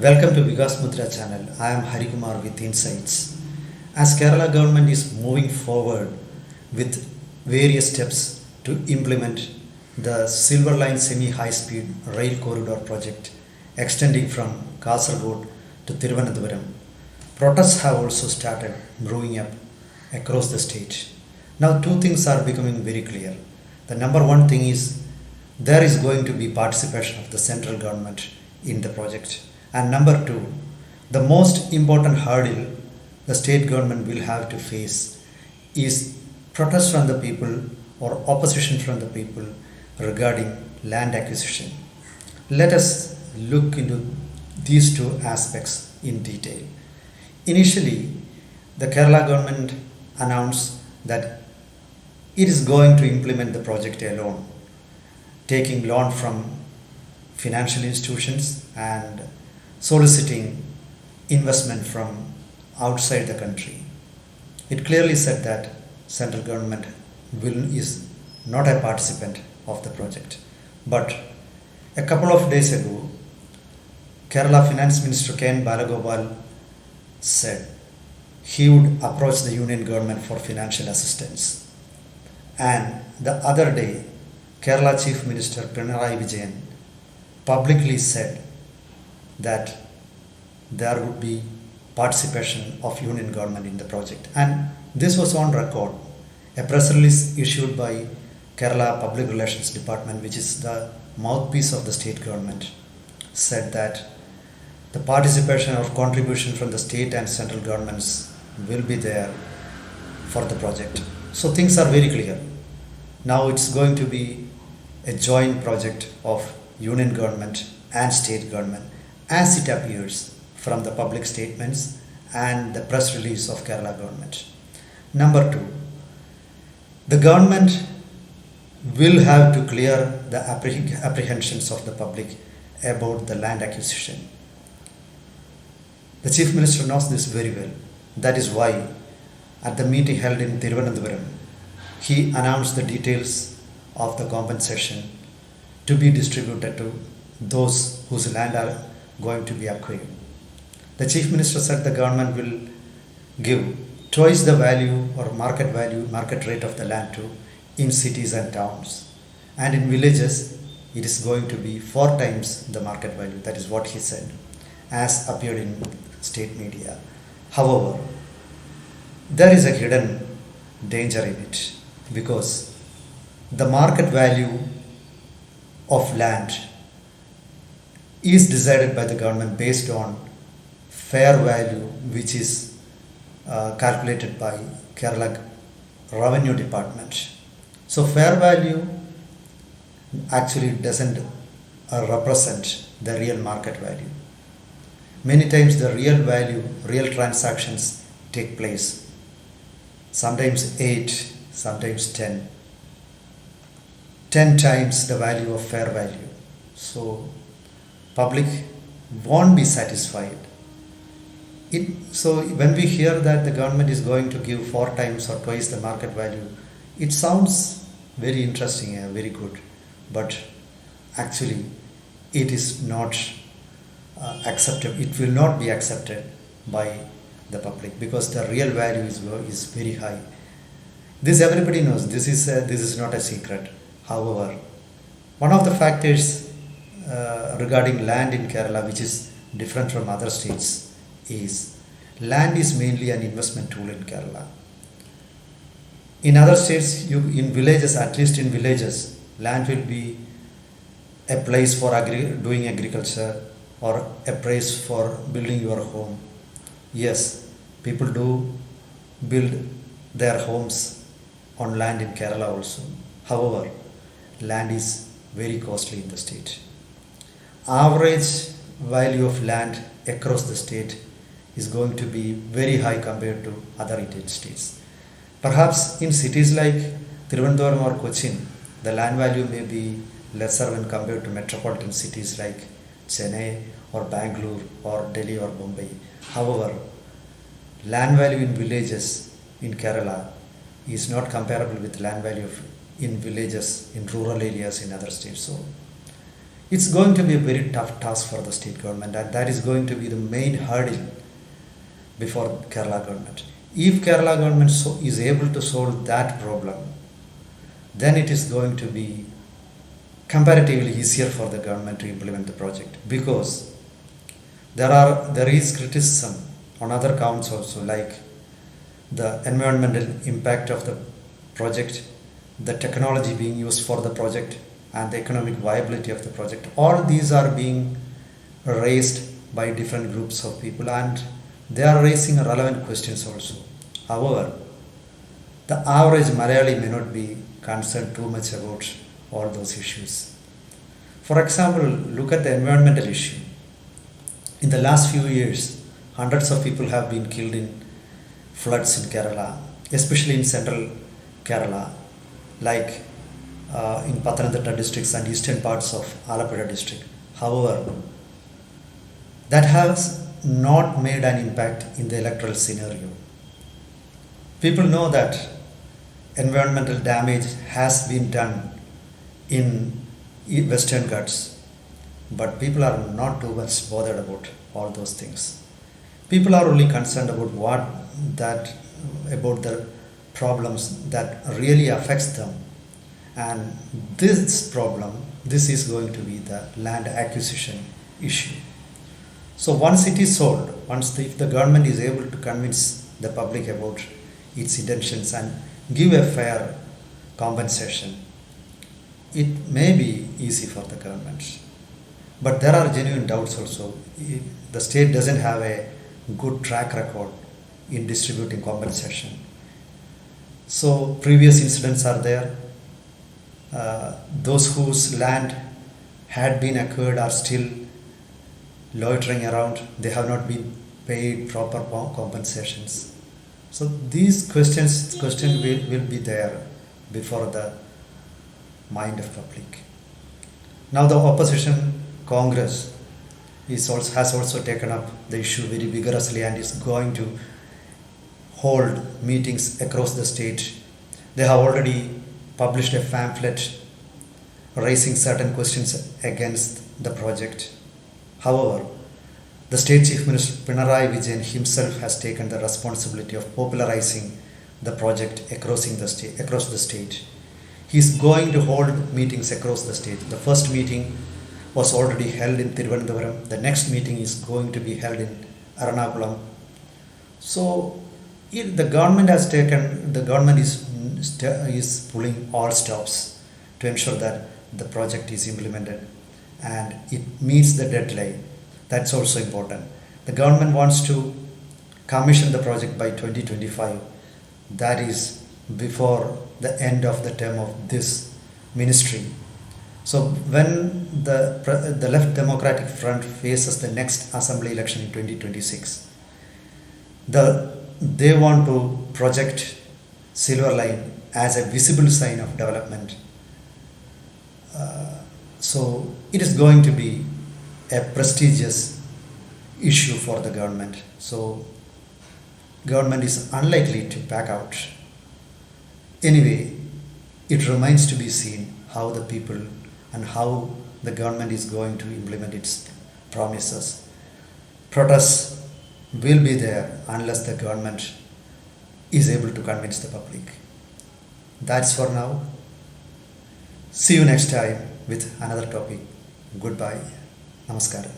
Welcome to Vikas Mudra channel. I am Harikumar with Insights. As Kerala government is moving forward with various steps to implement the Silver Line semi-high speed rail corridor project extending from Kasaragod to Thiruvananthapuram, protests have also started brewing up across the state. Now two things are becoming very clear. The number one thing is there is going to be participation of the central government in the project. And number two, the most important hurdle the state government will have to face is protest from the people or opposition from the people regarding land acquisition. Let us look into these two aspects in detail. Initially, the Kerala government announced that it is going to implement the project alone, taking loan from financial institutions and soliciting investment from outside the country. It clearly said that central government is not a participant of the project. But a couple of days ago, Kerala Finance Minister K.N. Balagopal said he would approach the union government for financial assistance. And the other day, Kerala Chief Minister Pinarayi Vijayan publicly said that there would be participation of union government in the project, and this was on record. A press release issued by Kerala Public Relations Department, which is the mouthpiece of the state government, said that the participation or contribution from the state and central governments will be there for the project. So things are very clear. Now it's going to be a joint project of union government and state government, as it appears from the public statements and the press release of Kerala government. Number two, the government will have to clear the apprehensions of the public about the land acquisition. The Chief Minister knows this very well. That is why at the meeting held in Thiruvananthapuram, he announced the details of the compensation to be distributed to those whose land are going to be acquired. The Chief Minister said the government will give twice the value or market rate of the land to in cities and towns. And in villages, it is going to be 4 times the market value. That is what he said, as appeared in state media. However, there is a hidden danger in it, because the market value of land is decided by the government based on fair value, which is calculated by Kerala Revenue Department. So fair value actually doesn't represent the real market value. Many times the real transactions take place. Sometimes 8, sometimes 10 times the value of fair value. So public won't be satisfied. So when we hear that the government is going to give 4 times or twice the market value, it sounds very interesting and very good, but actually it is not accepted. It will not be accepted by the public, because the real value is very high. This everybody knows. This is not a secret. However, one of the factors regarding land in Kerala, which is different from other states, is land is mainly an investment tool in Kerala. In other states, in villages, at least in villages, land will be a place for doing agriculture or a place for building your home. Yes, people do build their homes on land in Kerala also. However, land is very costly in the state. Average value of land across the state is going to be very high compared to other Indian states. Perhaps in cities like Thiruvananthapuram or Cochin, the land value may be lesser when compared to metropolitan cities like Chennai or Bangalore or Delhi or Mumbai. However, land value in villages in Kerala is not comparable with land value in villages in rural areas in other states. So It's going to be a very tough task for the state government, and that is going to be the main hurdle before Kerala government. If Kerala government is able to solve that problem, then it is going to be comparatively easier for the government to implement the project, because there is criticism on other counts also, like the environmental impact of the project, the technology being used for the project, and the economic viability of the project. All these are being raised by different groups of people, and they are raising relevant questions also. However, the average Malayali may not be concerned too much about all those issues. For example, look at the environmental issue. In the last few years, hundreds of people have been killed in floods in Kerala, especially in central Kerala, like in Pathanamthitta districts and eastern parts of Alappuzha district. However, that has not made an impact in the electoral scenario. People know that environmental damage has been done in Western Ghats, but people are not too much bothered about all those things. People are only concerned about the problems that really affects them, and this is going to be the land acquisition issue. So once it is solved, if the government is able to convince the public about its intentions and give a fair compensation, it may be easy for the government. But there are genuine doubts also. The state doesn't have a good track record in distributing compensation. So previous incidents are there. Those whose land had been acquired are still loitering around. They have not been paid proper compensations. So these questions will be there before the mind of public. Now the opposition Congress has also taken up the issue very vigorously and is going to hold meetings across the state. They have already published a pamphlet raising certain questions against the project. However, the state chief minister Pinarayi Vijayan himself has taken the responsibility of popularizing the project across the state. He is going to hold meetings across the state. The first meeting was already held in Thiruvananthapuram. The next meeting is going to be held in Ernakulam. So the government is pulling all stops to ensure that the project is implemented and it meets the deadline. That's also important. The government wants to commission the project by 2025. That is before the end of the term of this ministry. So when the Left Democratic Front faces the next assembly election in 2026, they want to project Silver Line as a visible sign of development. So it is going to be a prestigious issue for the government. So government is unlikely to back out. Anyway, it remains to be seen how the people and how the government is going to implement its promises. Protests will be there unless the government is able to convince the public. That's for now. See you next time with another topic. Goodbye. Namaskaram.